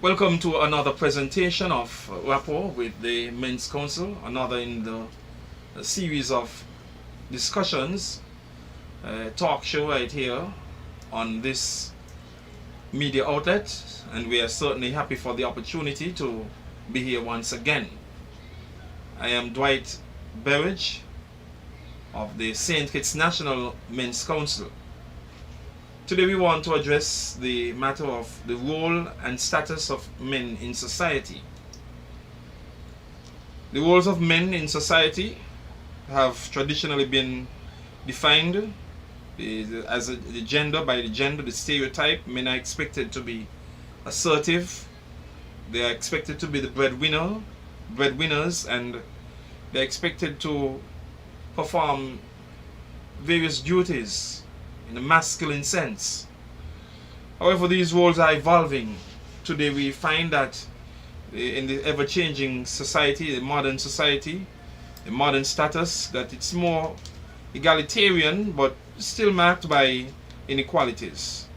Welcome to another presentation of Rapport with the Men's Council, another in the series of discussions, talk show right here on this media outlet, and we are certainly happy for the opportunity to be here once again. I am Dwight Berridge of the St. Kitts National Men's Council. Today we want to address the matter of the role and status of men in society. The roles of men in society have traditionally been defined as the gender, by the gender, the stereotype. Men are expected to be assertive, they are expected to be the breadwinners, and they're expected to perform various duties in a masculine sense. However, these roles are evolving. Today we find that in the ever-changing society, the modern society, the modern status, that it's more egalitarian but still marked by inequalities,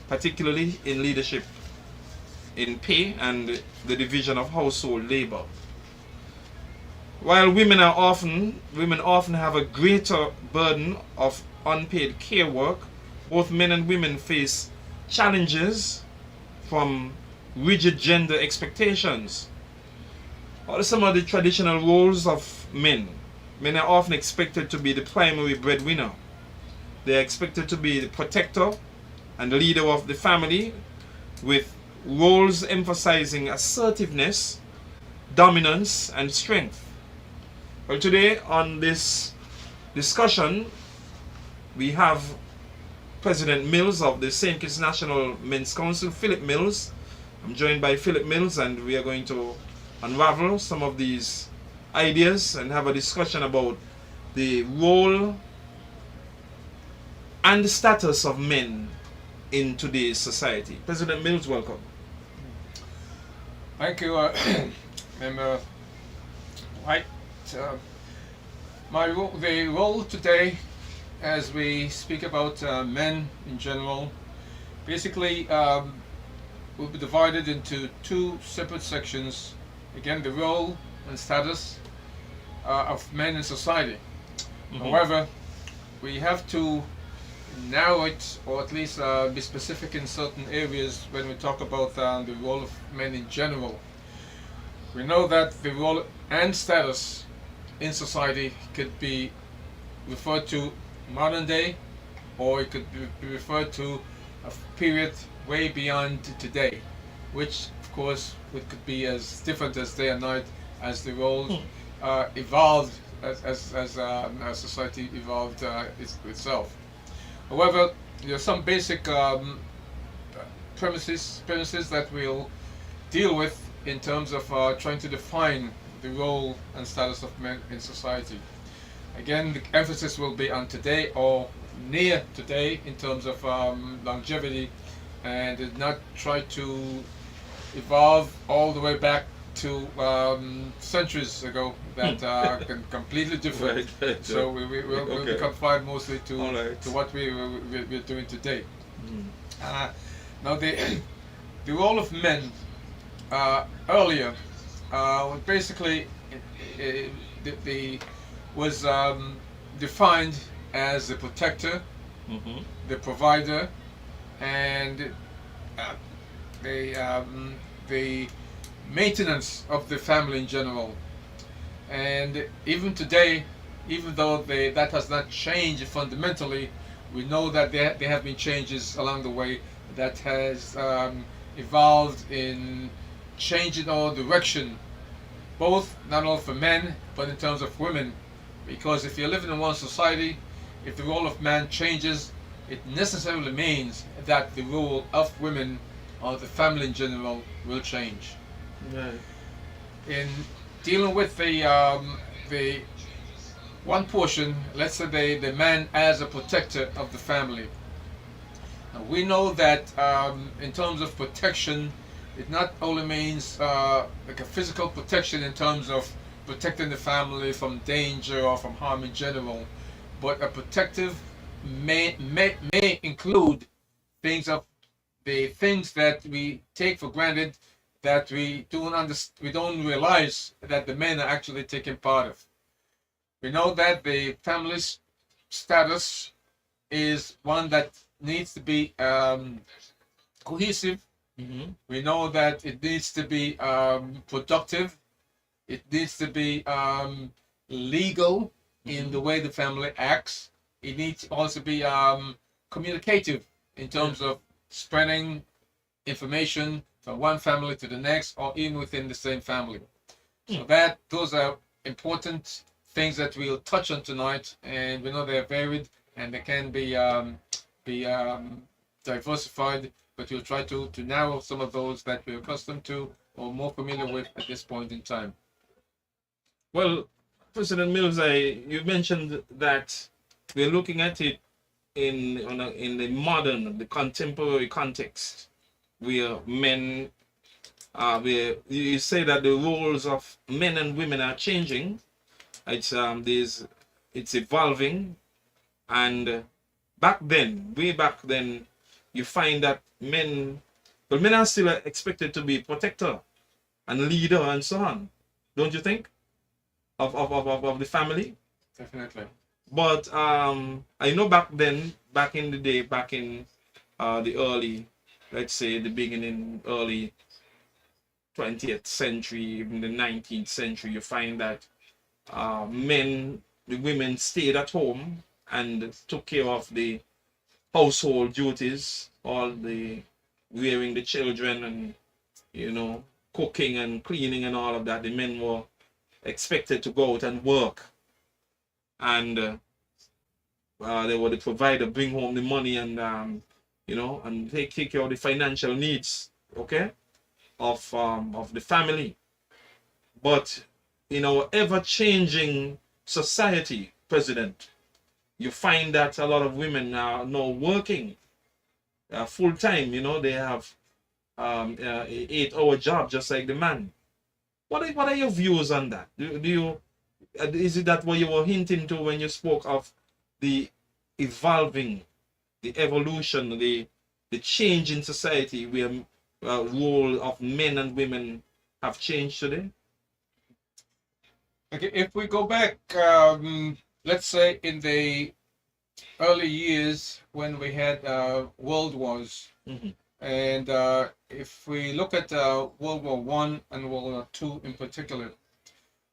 particularly in leadership, in pay, and the division of household labor. While women often have a greater burden of unpaid care work, both men and women face challenges from rigid gender expectations. What are some of the traditional roles of men? Men are often expected to be the primary breadwinner. They are expected to be the protector and the leader of the family, with roles emphasizing assertiveness, dominance, and strength. Well, today on this discussion, we have President Mills of the St. Kitts National Men's Council, Philip Mills. I'm joined by Philip Mills, and we are going to unravel some of these ideas and have a discussion about the role and the status of men in today's society. President Mills, welcome. Thank you, Member White. The role today, as we speak about men in general, basically will be divided into two separate sections. Again, the role and status of men in society. However, we have to narrow it, or at least be specific in certain areas when we talk about the role of men in general. We know that the role and status in society could be referred to modern day, or it could be referred to a period way beyond today, which of course could be as different as day and night as the roles evolved as society evolved itself. However, there are some basic premises that we'll deal with in terms of trying to define the role and status of men in society. Again, the emphasis will be on today or near today in terms of longevity, and did not try to evolve all the way back to centuries ago that can completely different. Right. So we'll be confined mostly to what we're doing today. Now the role of men earlier basically was defined as the protector, the provider, and the maintenance of the family in general. And even today, even though that has not changed fundamentally, we know that there have been changes along the way that has evolved in changing our direction, both not only for men but in terms of women. Because if you're living in one society, if the role of man changes, it necessarily means that the role of women or the family in general will change. Right. In dealing with the one portion, let's say the man as a protector of the family. Now, we know that in terms of protection, it not only means like a physical protection in terms of protecting the family from danger or from harm in general, but a protective may include things of the things that we take for granted that we don't realize that the men are actually taking part of. We know that the family's status is one that needs to be cohesive. Mm-hmm. We know that it needs to be productive. It needs to be legal in the way the family acts. It needs to also be communicative in terms of spreading information from one family to the next, or even within the same family. So those are important things that we'll touch on tonight, and we know they're varied and they can be diversified, but we'll try to narrow some of those that we're accustomed to or more familiar with at this point in time. Well, President Mills, you mentioned that we're looking at it in the modern, the contemporary context, where men, where you say that the roles of men and women are changing. It's evolving, and way back then, you find that men are still expected to be protector and leader and so on, don't you think? Of the family. Definitely. But I know back in the day, back in the early, let's say the beginning, early 20th century, even the 19th century, you find that the women stayed at home and took care of the household duties, all the rearing the children and cooking and cleaning and all of that. The men were expected to go out and work, and they were the provider, bring home the money, and and take care of the financial needs, okay, of the family. But in our ever-changing society, President, you find that a lot of women are now working full time. They have an 8-hour job just like the man. What are your views on that? Is it that what you were hinting to when you spoke of the evolution, the change in society, where role of men and women have changed today? Okay, if we go back, let's say in the early years when we had world wars, Mm-hmm. and if we look at World War One and World War Two in particular,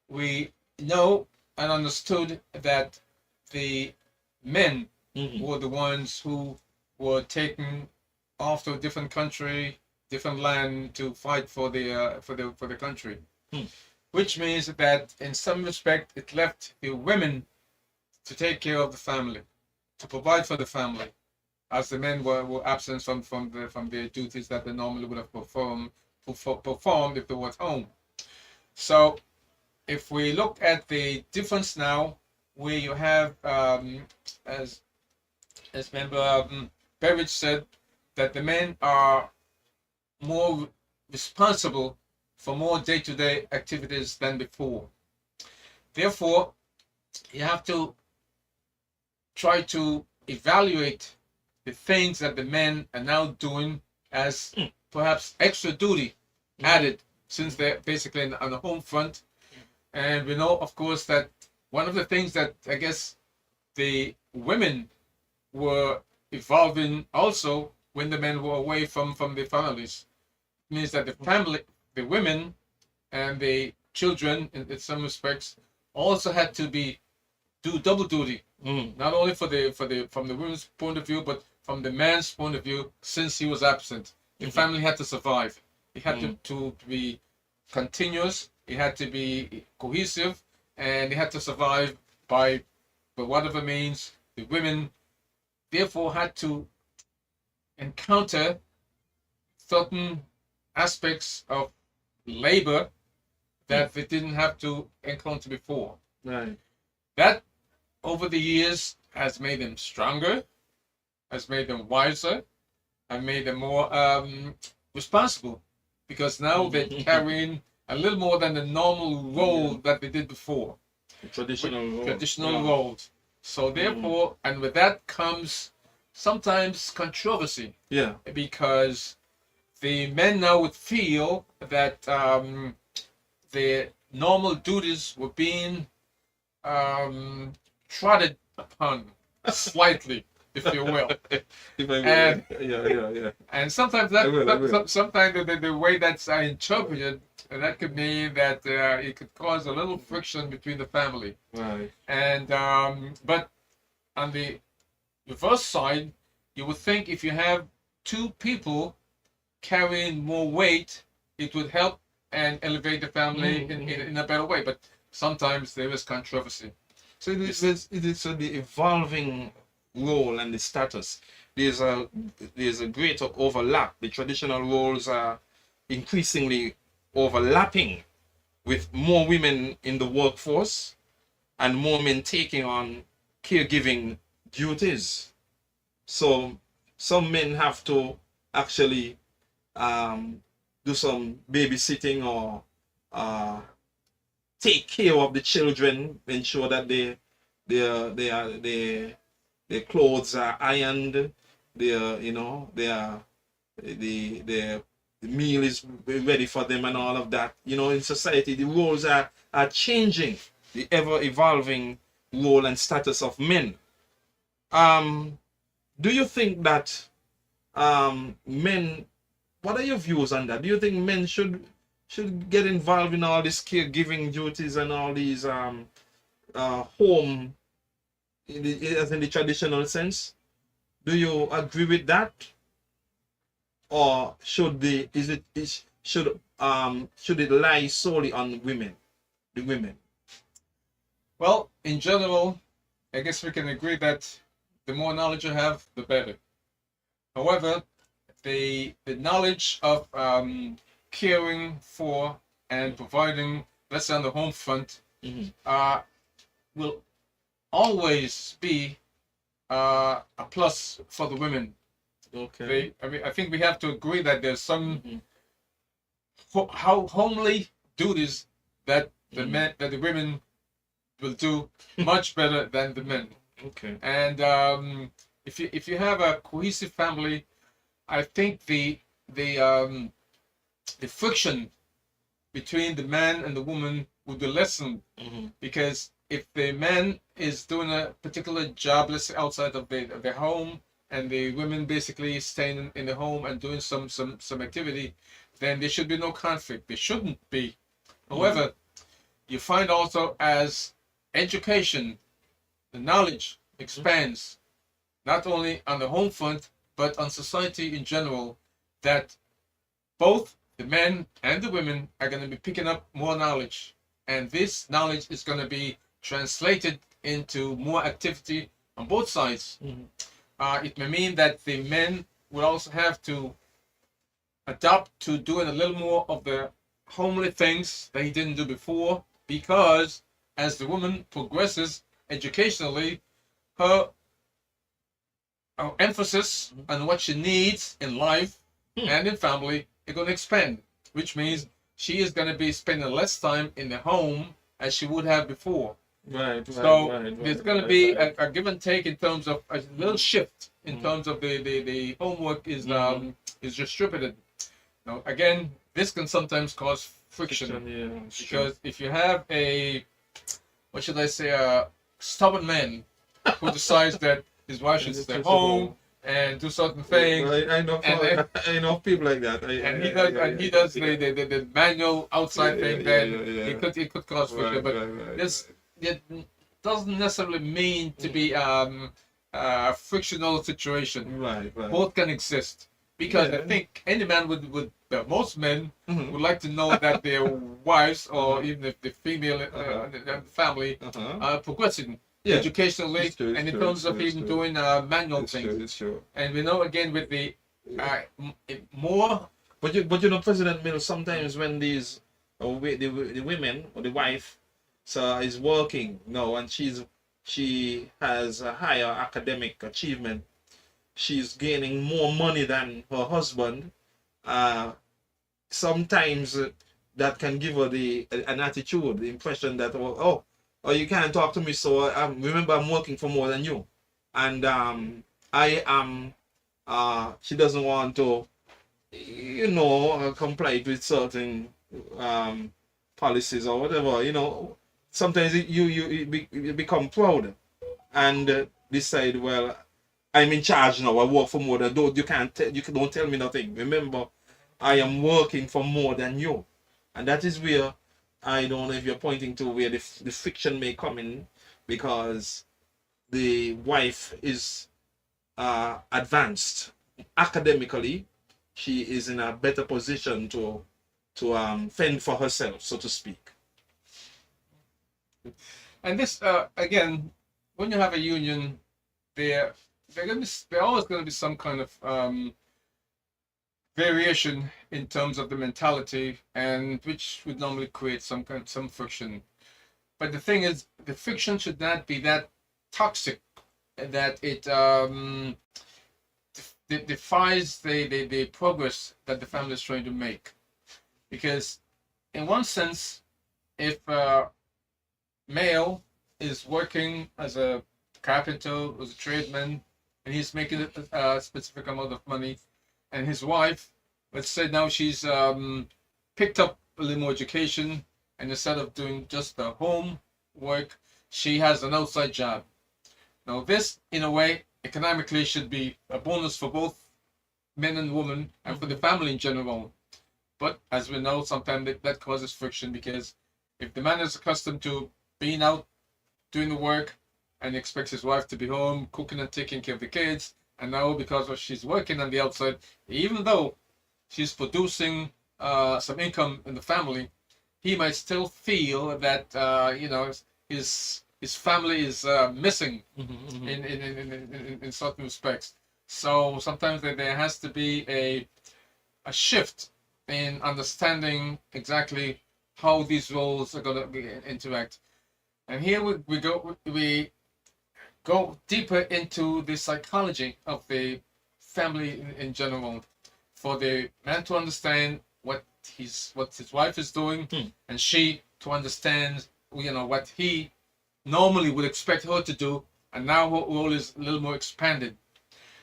we know and understood that the men Mm-hmm. were the ones who were taken off to a different country, different land to fight for the country, which means that in some respect it left the women to take care of the family, to provide for the family, as the men were absent from their duties that they normally would have performed if they were at home. So if we look at the difference now, where you have as member Berridge said, that the men are more responsible for more day-to-day activities than before. Therefore, you have to try to evaluate the things that the men are now doing as perhaps extra duty added, since they're basically on the home front. And we know, of course, that one of the things that I guess the women were evolving also when the men were away from the families means that the women and the children in some respects also had to do double duty, not only from the women's point of view, but from the man's point of view. Since he was absent, the family had to survive. It had to be continuous. It had to be cohesive, and it had to survive by whatever means. The women therefore had to encounter certain aspects of labor that they didn't have to encounter before. Right. That over the years has made them stronger, has made them wiser, and made them more responsible, because now they're carrying a little more than the normal role that they did before. The traditional Role. So therefore, and with that comes sometimes controversy. Yeah. Because the men now would feel that their normal duties were being trodden upon slightly, if you will. If I And yeah. and sometimes I will. sometimes the way that's interpreted, that could mean that it could cause a little friction between the family. Right. And but on the reverse side, you would think if you have two people carrying more weight, it would help and elevate the family in a better way. But sometimes there is controversy. So it is so the evolving role and the status. There's a greater overlap. The traditional roles are increasingly overlapping with more women in the workforce and more men taking on caregiving duties. So some men have to actually do some babysitting or uh, take care of the children, ensure that their clothes are ironed, the meal is ready for them and all of that. In society the roles are changing, the ever evolving role and status of men. Um, do you think that men, what are your views on that? Do you think men should get involved in all these caregiving duties and all these home as in the traditional sense? Do you agree with that? Or should should it lie solely on the women? Well, in general, I guess we can agree that the more knowledge you have, the better. However, the knowledge of caring for and providing, let's say on the home front, will always be a plus for the women. Okay. I think we have to agree that there's some how homely duties that the women will do much better than the men. Okay. And if you have a cohesive family, I think the friction between the man and the woman would be lessened, because if the man is doing a particular job, let's say outside of the home, and the women basically staying in the home and doing some activity, then there should be no conflict. There shouldn't be. However, you find also as education, the knowledge expands, not only on the home front, but on society in general, that both the men and the women are going to be picking up more knowledge. And this knowledge is going to be translated into more activity on both sides. It may mean that the men will also have to adapt to doing a little more of the homely things that he didn't do before, because as the woman progresses educationally, her emphasis on what she needs in life and in family is going to expand, which means she is going to be spending less time in the home as she would have before. Right. There's going to be a give and take in terms of a little shift in terms of the homework is distributed. Now, again, this can sometimes cause friction, because if you have a stubborn man who decides that his wife should stay home and do certain things. I know people like that. He does the manual outside thing. Then it could cause friction, but this it doesn't necessarily mean to be a frictional situation. Right. Both can exist, because I think any man would most men would like to know that their wives, or even if the female family, are progressing educationally, and in terms of even doing manual things. It's true. And we know again with the more. But President Mill, sometimes when these the women or the wife is working now, and she has a higher academic achievement, she's gaining more money than her husband. Sometimes that can give her an attitude, the impression that oh, you can't talk to me, so remember I'm working for more than you, and I am. She doesn't want to complied with certain policies or whatever. Sometimes you become proud and decide, well, I'm in charge now. I work for more than you don't tell me nothing. Remember, I am working for more than you, and that is where I don't know if you're pointing to where the friction may come in, because the wife is advanced academically. She is in a better position to fend for herself, so to speak. And this, again, when you have a union, there always going to be some kind of variation in terms of the mentality, and which would normally create some friction. But the thing is, the friction should not be that toxic that it defies the progress that the family is trying to make. Because, in one sense, if male is working as a carpenter, as a tradesman, and he's making a specific amount of money, and his wife, let's say now she's picked up a little more education, and instead of doing just the home work, she has an outside job. Now this, in a way, economically should be a bonus for both men and women, and for the family in general. But as we know, sometimes that causes friction, because if the man is accustomed to being out doing the work and expects his wife to be home cooking and taking care of the kids, and now because she's working on the outside, even though she's producing some income in the family, he might still feel that his family is missing in certain respects. So sometimes there has to be a shift in understanding exactly how these roles are going to interact. And here we go deeper into the psychology of the family in general, for the man to understand what his wife is doing, and she to understand what he normally would expect her to do, and now her role is a little more expanded.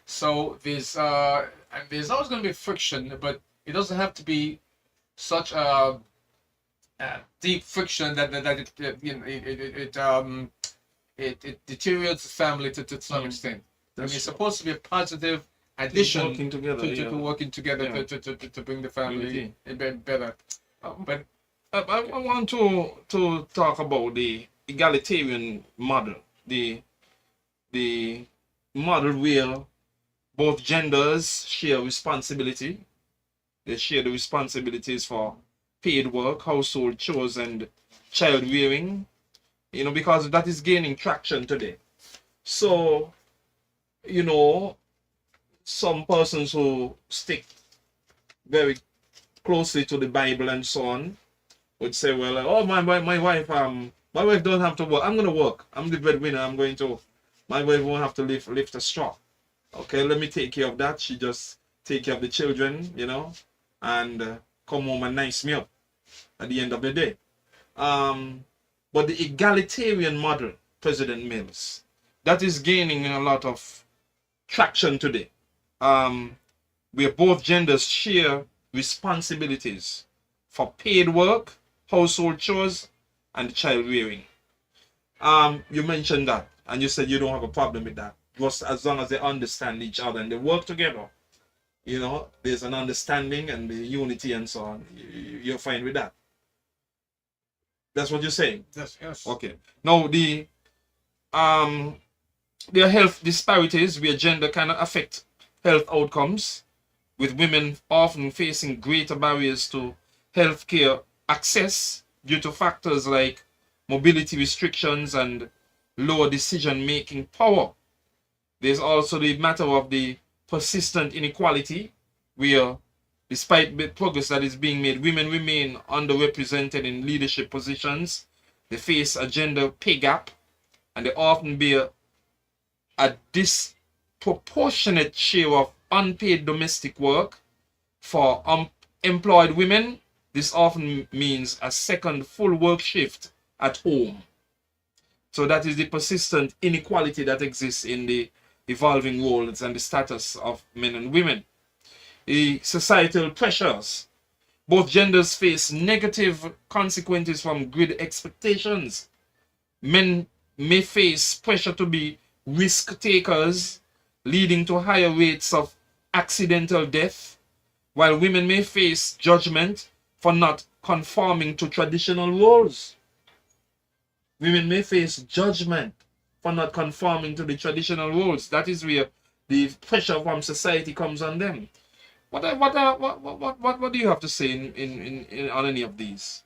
So there's always going to be friction, but it doesn't have to be such a deep friction that it deteriorates the family to some extent. It's supposed to be a positive addition Working together, to bring the family better. But I want to talk about the egalitarian model, the model where both genders share responsibility. They share the responsibilities for paid work, household chores, and child rearing. Because that is gaining traction today. So, some persons who stick very closely to the Bible and so on would say, well, oh, my wife don't have to work. I'm going to work. I'm the breadwinner. My wife won't have to lift a straw. Okay, let me take care of that. She just take care of the children, and come home and nice me up at the end of the day. But the egalitarian model, President Mills, that is gaining a lot of traction today, where both genders share responsibilities for paid work, household chores, and child rearing. You mentioned that, and you said you don't have a problem with that, just as long as they understand each other and they work together. There's an understanding and the unity and so on. You're fine with that. That's what you're saying? Yes. Okay. Now there are health disparities where gender can affect health outcomes, with women often facing greater barriers to healthcare access due to factors like mobility restrictions and lower decision-making power. There's also the matter of the persistent inequality, where despite the progress that is being made, women remain underrepresented in leadership positions. They face a gender pay gap, and they often bear a disproportionate share of unpaid domestic work. For employed women, this often means a second full work shift at home. So that is the persistent inequality that exists in the evolving roles and the status of men and women. the societal pressures. Both genders face negative consequences from grid expectations. Men may face pressure to be risk takers, leading to higher rates of accidental death, while women may face judgment for not conforming to traditional roles. Women may face judgment for not conforming to the traditional roles. That is where the pressure from society comes on them. What do you have to say on any of these?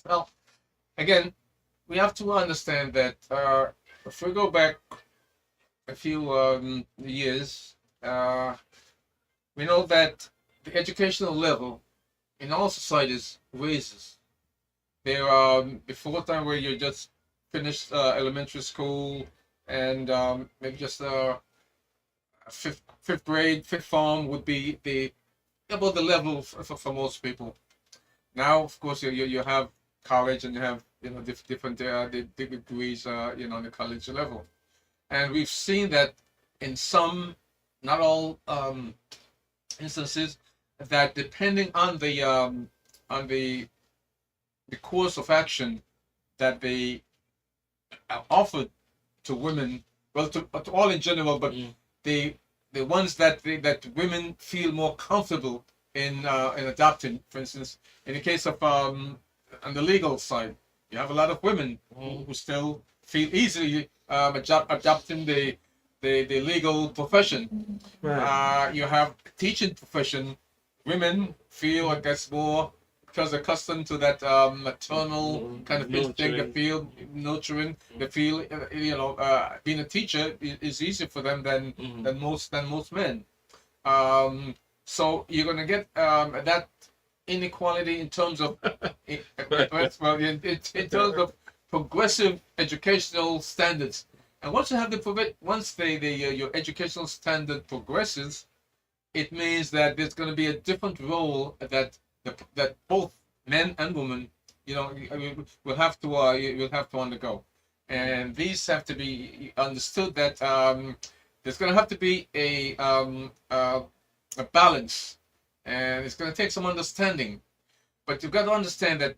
Well, again, we have to understand that if we go back a few years, we know that the educational level in all societies raises. There are before time where you just finished elementary school and maybe just fifth grade, fifth form would be the about the level for most people. Now, of course, you have college and you have different degrees on the college level, and we've seen that in some, not all instances, that depending on the course of action that they offered to women, well, to all in general, but the ones that women feel more comfortable in adopting. For instance, in the case of on the legal side, you have a lot of women who still feel easily adopting the legal profession. Right. You have teaching profession. Women feel, I guess, more because they're accustomed to that maternal kind of instinct. They Nurturing. feel nurturing. They feel, being a teacher is easier for them than most men. So you're gonna get that inequality in terms of in terms of progressive educational standards. And once you have your educational standard progresses, it means that there's going to be a different role that both men and women, will have to undergo, and these have to be understood that there's going to have to be a balance, and it's going to take some understanding. But you've got to understand that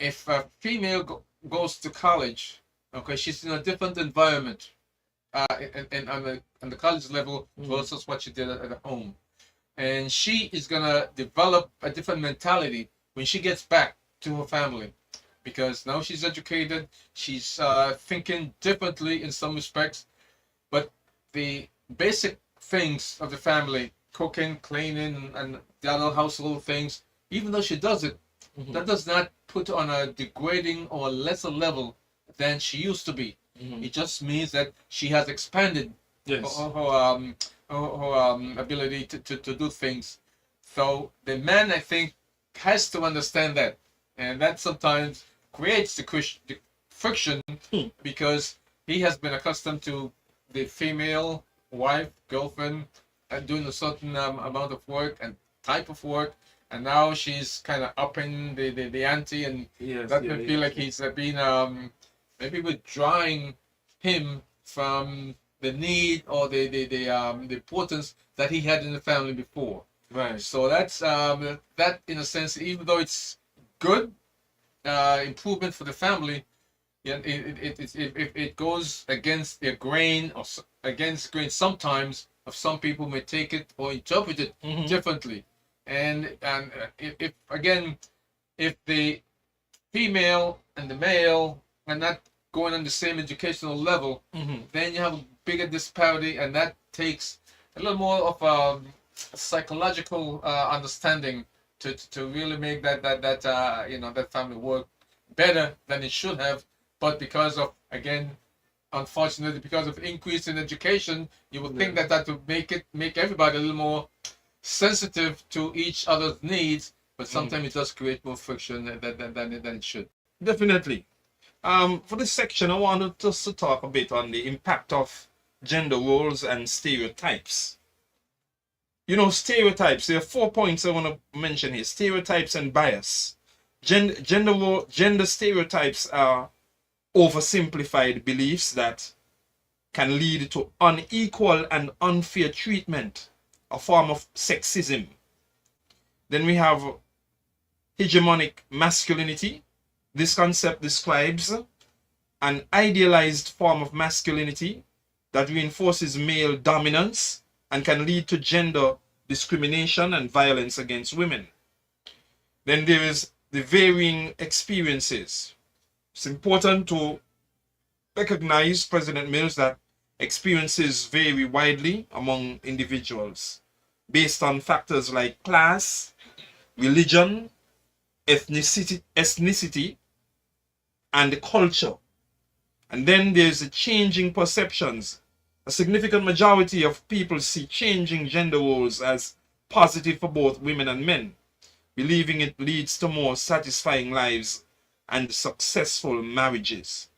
if a female goes to college, okay, she's in a different environment, and on the college level versus what she did at home. And she is going to develop a different mentality when she gets back to her family, because now she's educated, she's thinking differently in some respects, but the basic things of the family, cooking, cleaning, and the other household things, even though she does it, that does not put her on a degrading or a lesser level than she used to be. It just means that she has expanded her ability to do things. So the man, I think, has to understand that, and that sometimes creates the friction because he has been accustomed to the female wife, girlfriend, doing a certain amount of work and type of work, and now she's kind of upping the ante, and that can feel like he's been maybe withdrawing him from the need or the importance that he had in the family before. Right. So that's that, in a sense, even though it's good improvement for the family, it goes against the grain or against grain sometimes. Of some people may take it or interpret it differently, and if the female and the male are not going on the same educational level, then you have a bigger disparity, and that takes a little more of a psychological understanding to really make that family work better than it should have. But because of, again, unfortunately, because of increase in education, you would think that would make everybody a little more sensitive to each other's needs, but sometimes it does create more friction than it should. Definitely. For this section, I wanted just to talk a bit on the impact of gender roles and stereotypes. Stereotypes. There are 4 points I want to mention here: stereotypes and bias. Gender stereotypes are oversimplified beliefs that can lead to unequal and unfair treatment a form of sexism. Then we have hegemonic masculinity. This concept describes an idealized form of masculinity that reinforces male dominance and can lead to gender discrimination and violence against women. Then there is the varying experiences. It's important to recognize, President Mills, that experiences vary widely among individuals based on factors like class, religion, ethnicity, and culture. And then there's the changing perceptions. A significant majority of people see changing gender roles as positive for both women and men, believing it leads to more satisfying lives and successful marriages.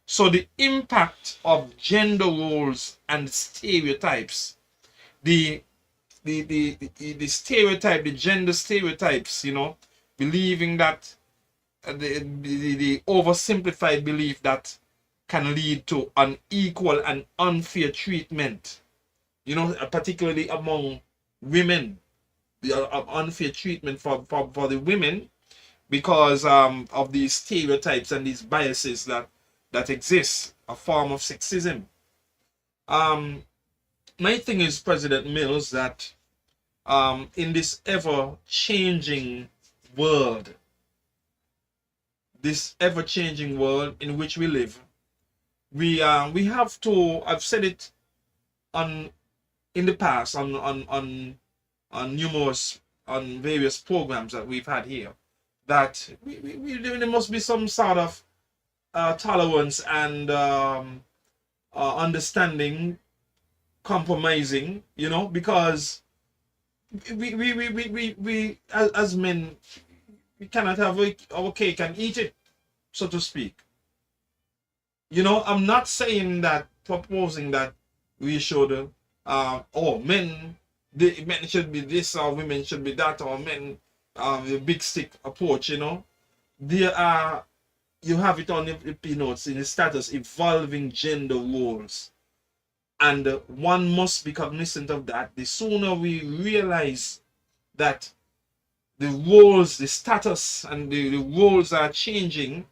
So the impact of gender roles and stereotypes, the stereotype, the gender stereotypes, believing that the oversimplified belief that can lead to unequal and unfair treatment, particularly among women, the unfair treatment for the women because of these stereotypes and these biases that exist, a form of sexism. My thing is, President Mills, that in this ever-changing world, in which we live, we have to. I've said it in the past on various programs that we've had here, that there must be some sort of tolerance and understanding, compromising, because we as men, we cannot have our cake and eat it, so to speak. I'm not saying that, proposing that we should, men should be this or women should be that, or men, the big stick approach, There are, you have it on the notes in the status, evolving gender roles. And one must be cognizant of that. The sooner we realize that the roles, the status, and the roles are changing,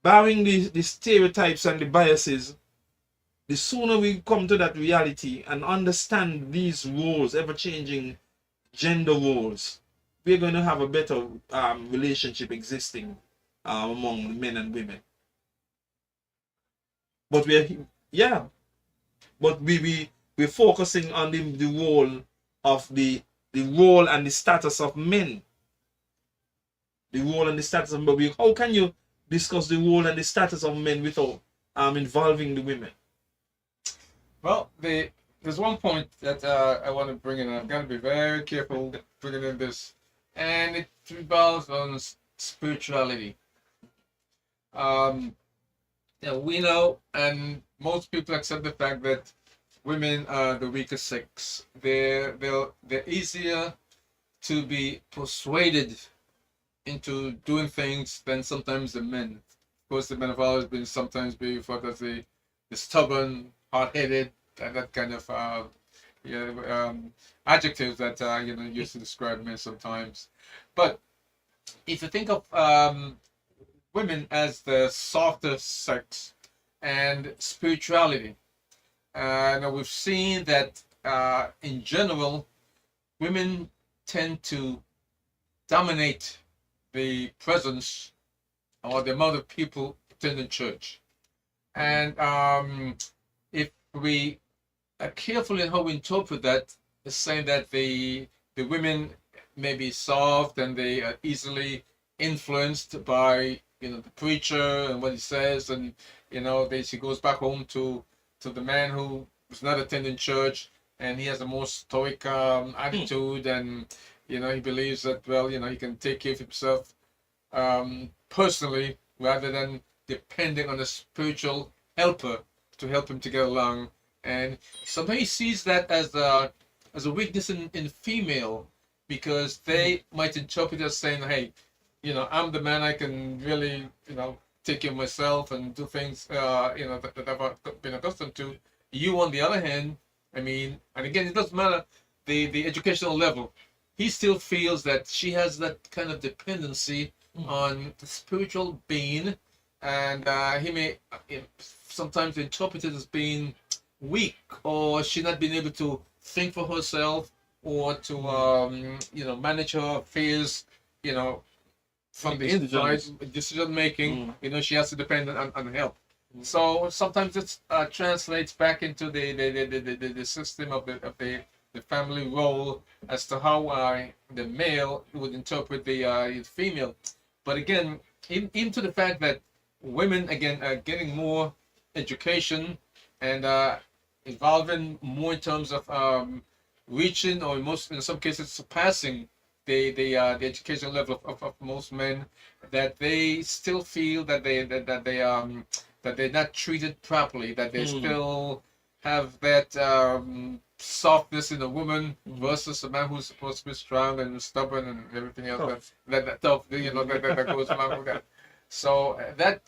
barring the stereotypes and the biases, the sooner we come to that reality and understand these roles, ever-changing gender roles, we're going to have a better relationship existing among men and women. But we're focusing on the role of the role and the status of men. The role and the status of men. How can you discuss the role and the status of men without involving the women? Well, there's one point that I want to bring in. I'm going to be very careful bringing in this, and it revolves on spirituality. We know, and most people accept the fact that women are the weaker sex. They're easier to be persuaded into doing things than sometimes the men. Of course, the men have always been sometimes be thought as the stubborn, hard-headed, and that kind of adjectives that used to describe men sometimes. But if you think of women as the softer sex and spirituality, now we've seen that in general, women tend to dominate the presence or the amount of people attending church. And if we are careful in how we interpret that, it's saying that the women may be soft and they are easily influenced by the preacher and what he says, and she goes back home to the man who was not attending church, and he has a more stoic attitude, and he believes that he can take care of himself personally rather than depending on a spiritual helper to help him to get along. And sometimes he sees that as a weakness in female, because they might interpret it as saying, hey, I'm the man, I can really take care of myself and do things that I've been accustomed to. You, on the other hand, and again, it doesn't matter the educational level, he still feels that she has that kind of dependency on the spiritual being, and he may sometimes interpret it as being weak, or she not being able to think for herself, or to manage her affairs, you know, from the inside, decision making. She has to depend on help. So sometimes it translates back into the system of the family role as to how the male would interpret the female. But again, into the fact that women again are getting more education and evolving more in terms of reaching, or in some cases surpassing the educational level of most men, that they still feel that they're not treated properly, that they still have that softness in a woman versus a man who's supposed to be strong and stubborn and everything else. That tough, that goes along with that. So that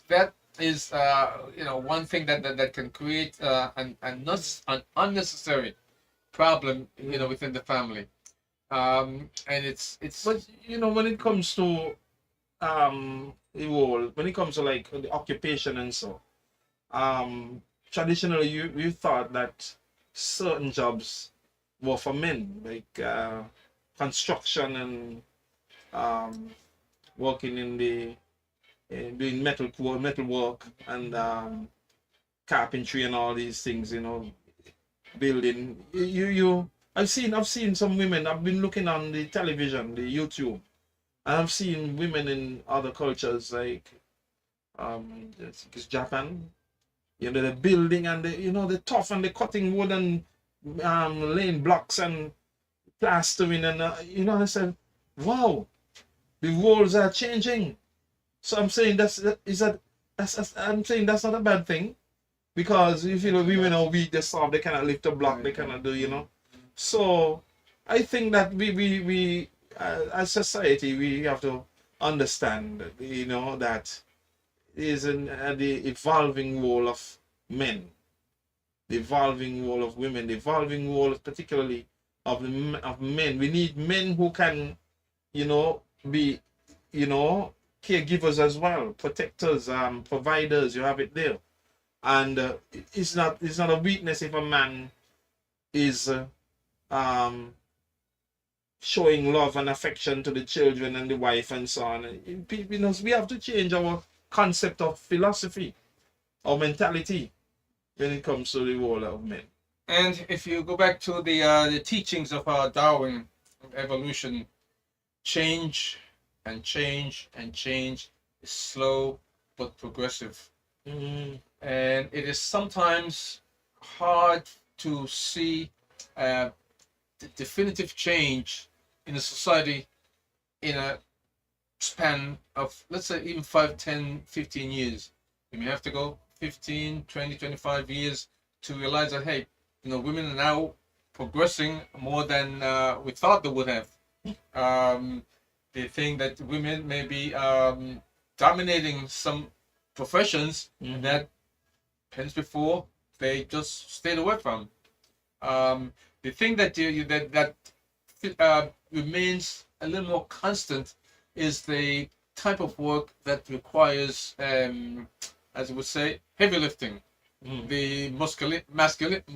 is one thing that can create an unnecessary problem within the family. And it's But when it comes to the role, when it comes to like the occupation and so, traditionally you thought that certain jobs were for men, like construction and working in the doing metal work and carpentry and all these things, building. I've seen some women. I've been looking on the television, the YouTube, and I've seen women in other cultures like it's Japan. The building and the tough and the cutting wood and laying blocks and plastering and I said, wow, the roles are changing. So I'm saying I'm saying that's not a bad thing, because if women are weak, they're soft, they cannot lift a block, they cannot do. So I think that we as society we have to understand that is the evolving role of men, the evolving role of women, the evolving role particularly of men. We need men who can be caregivers as well, protectors, providers. You have it there. And it's not a weakness if a man is showing love and affection to the children and the wife and so on. We have to change our concept of philosophy or mentality when it comes to the role of men. And if you go back to the teachings of Darwin, of evolution, change and change and change is slow but progressive. And it is sometimes hard to see the definitive change in a society in a span of, let's say, even 5, 10, 15 years. You may have to go 15, 20, 25 years to realize that, hey, women are now progressing more than we thought they would have. They think that women may be dominating some professions that hence before they just stayed away from. The thing that remains a little more constant is the type of work that requires, as we would say, heavy lifting. The masculinity and masculinity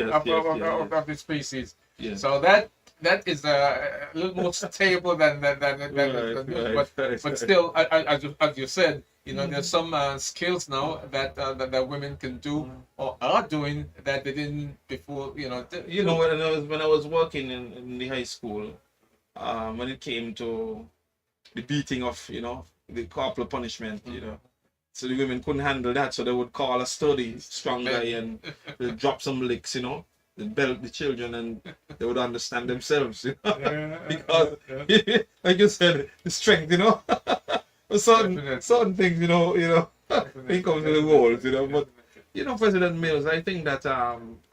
of the species. Yes. So that is a little more stable than but still, as you said, there's some skills now that women can do or are doing that they didn't before. When I was working in the high school, when it came to the beating of the corporal punishment, so the women couldn't handle that, so they would call a sturdy, strong guy and they'd drop some licks, they'd belt the children and they would understand themselves, because like you said, the strength, certain things, it comes with the roles, but President Mills, I think that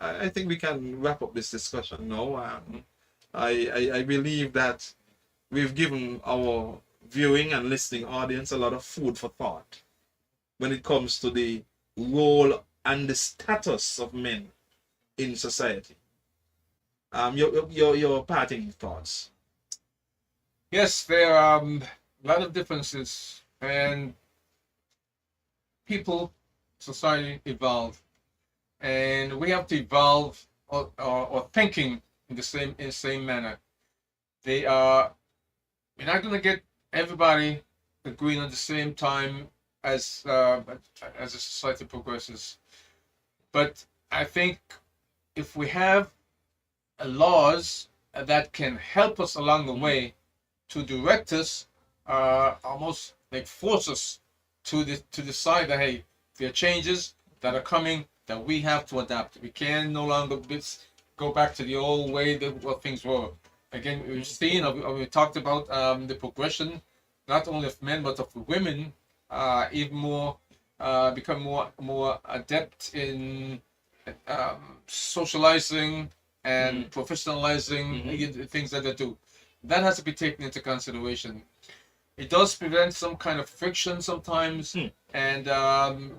I think we can wrap up this discussion now. I believe that we've given our viewing and listening audience a lot of food for thought when it comes to the role and the status of men in society. Your parting thoughts. Yes, there are a lot of differences, and people, society evolve, and we have to evolve or thinking in the same manner. They are We're not gonna get everybody agreeing at the same time as the society progresses, but I think if we have laws that can help us along the way to direct us, almost like force us to decide that hey, there are changes that are coming that we have to adapt. We can no longer go back to the old way that what things were. Again, we've seen or we talked about the progression, not only of men but of women, even more become more adept in socializing and professionalizing the things that they do. That has to be taken into consideration. It does prevent some kind of friction sometimes, and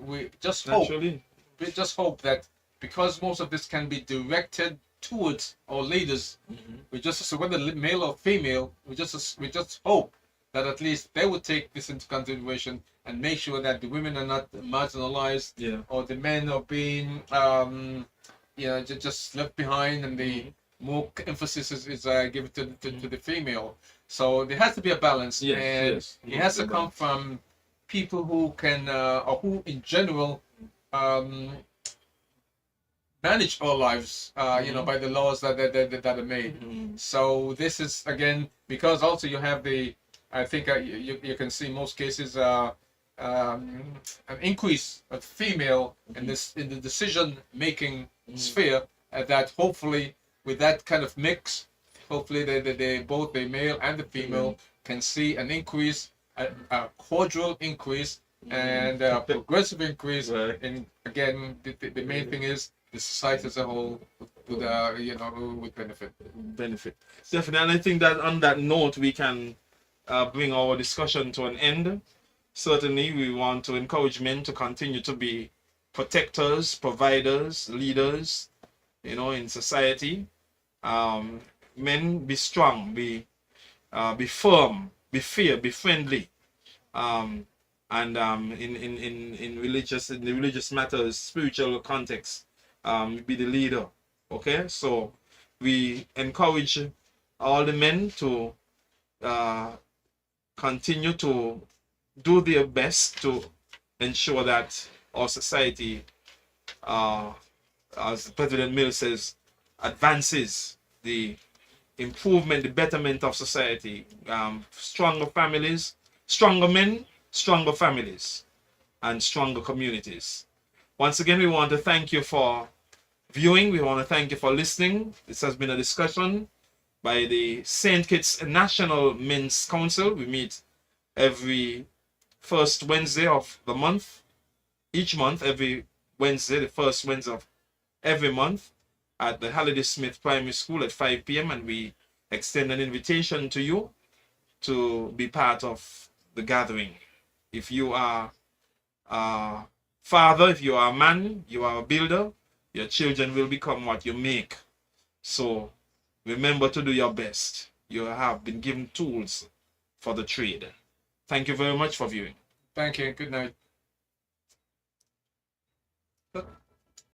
we just hope Naturally. we just hope that because most of this can be directed towards our leaders, we just so whether male or female, we just hope that at least they would take this into consideration and make sure that the women are not marginalized, Yeah. or the men are being just left behind, and the more emphasis is given to the female. So there has to be a balance, Yes, and yes. it has to come from people who can or who in general manage our lives, by the laws that are made. So this is again because also you have I think you can see in most cases an increase of female in the decision making sphere, that hopefully with that kind of mix, hopefully they both the male and the female can see an increase, a cordial increase, and a progressive increase. Right. And again, the main thing is the society as a whole would benefit. Benefit. Definitely. And I think that on that note, we can bring our discussion to an end. Certainly, we want to encourage men to continue to be protectors, providers, leaders, in society. Men, be strong, be firm, be fair, be friendly. And in the religious matters, spiritual context, be the leader. Okay, so we encourage all the men to continue to do their best to ensure that our society, as President Mills says, advances the improvement, the betterment of society. Stronger families, stronger men, stronger families, and stronger communities. Once again, we want to thank you for viewing. We want to thank you for listening. This has been a discussion by the St. Kitts National Men's Council. We meet every first Wednesday of the month. Each month, every Wednesday, the first Wednesday of every month, at the Halliday Smith Primary School at 5 p.m. And we extend an invitation to you to be part of the gathering. If you are a father, if you are a man, you are a builder, your children will become what you make. So remember to do your best. You have been given tools for the trade. Thank you very much for viewing. Thank you. Good night.